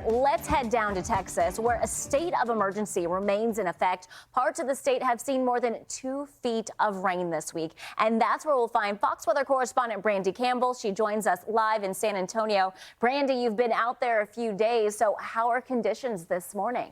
But let's head down to Texas, where a state of emergency remains in effect. Parts of the state have seen more than 2 feet of rain this week. And that's where we'll find Fox Weather Correspondent Brandy Campbell. She joins us live in San Antonio. Brandy, you've been out there a few days, so how are conditions this morning?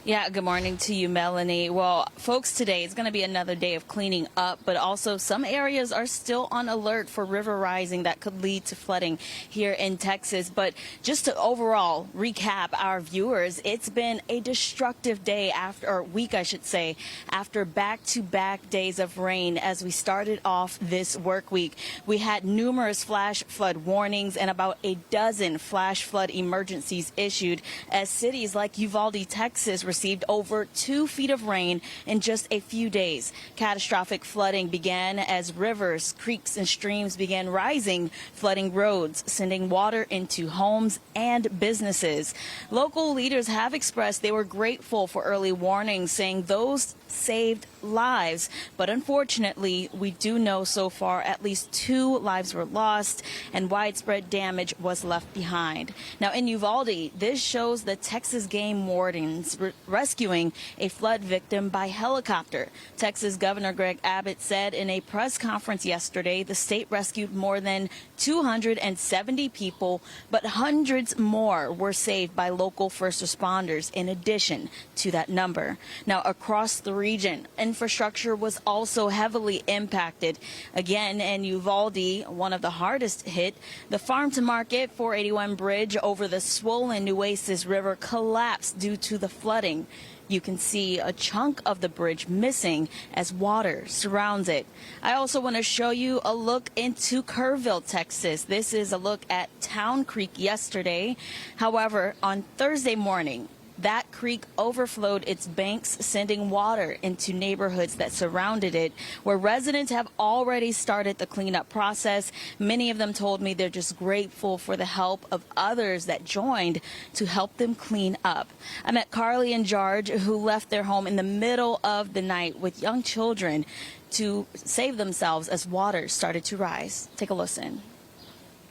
Yeah, good morning to you, Melanie. Well, folks, today is going to be another day of cleaning up, but also some areas are still on alert for river rising that could lead to flooding here in Texas. But just to overall recap our viewers, it's been a destructive day or week, I should say, after back-to-back days of rain as we started off this work week. We had numerous flash flood warnings and about a dozen flash flood emergencies issued as cities like Uvalde, Texas, received over 2 feet of rain in just a few days. Catastrophic flooding began as rivers, creeks, and streams began rising, flooding roads, sending water into homes and businesses. Local leaders have expressed they were grateful for early warnings, saying those saved lives. But unfortunately, we do know so far at least 2 lives were lost and widespread damage was left behind. Now in Uvalde, this shows the Texas game wardens rescuing a flood victim by helicopter. Texas Governor Greg Abbott said in a press conference yesterday the state rescued more than 270 people, but hundreds more were saved by local first responders in addition to that number. Now across the region, infrastructure was also heavily impacted. Again, in Uvalde, one of the hardest hit, the Farm to Market 481 bridge over the swollen Nueces River collapsed due to the flooding. You can see a chunk of the bridge missing as water surrounds it. I also want to show you a look into Kerrville, Texas. This is a look at Town Creek yesterday. However, on Thursday morning, that creek overflowed its banks, sending water into neighborhoods that surrounded it, where residents have already started the cleanup process. Many of them told me they're just grateful for the help of others that joined to help them clean up. I met Carly and George, who left their home in the middle of the night with young children to save themselves as water started to rise. Take a listen.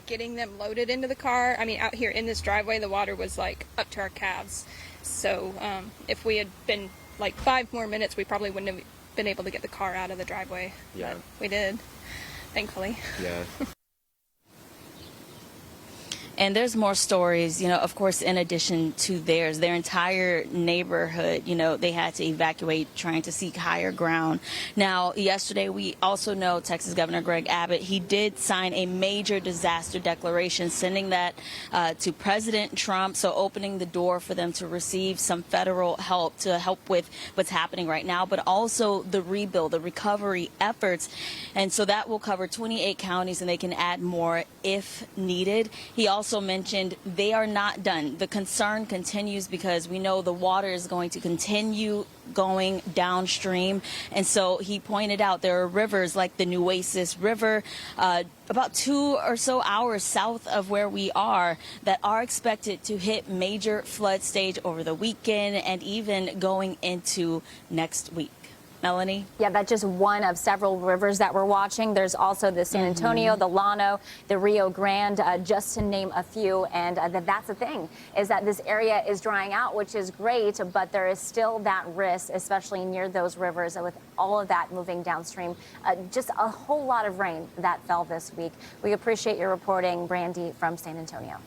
Getting them loaded into the car. I mean, out here in this driveway, the water was like up to our calves. So if we had been like 5 more minutes, we probably wouldn't have been able to get the car out of the driveway. Yeah. But we did, thankfully. Yeah. And there's more stories, of course, in addition to theirs. Their entire neighborhood, they had to evacuate, trying to seek higher ground. Now, yesterday, we also know Texas Governor Greg Abbott, he did sign a major disaster declaration, sending that to President Trump, so opening the door for them to receive some federal help to help with what's happening right now, but also the rebuild, the recovery efforts. And so that will cover 28 counties, and they can add more if needed. He also mentioned they are not done. The concern continues because we know the water is going to continue going downstream. And so he pointed out there are rivers like the Nueces River, about 2 or so hours south of where we are, that are expected to hit major flood stage over the weekend and even going into next week. Melanie? Yeah, that's just one of several rivers that we're watching. There's also the San Antonio, the Llano, the Rio Grande, just to name a few. And that's the thing, is that this area is drying out, which is great, but there is still that risk, especially near those rivers, with all of that moving downstream. Just a whole lot of rain that fell this week. We appreciate your reporting, Brandy, from San Antonio.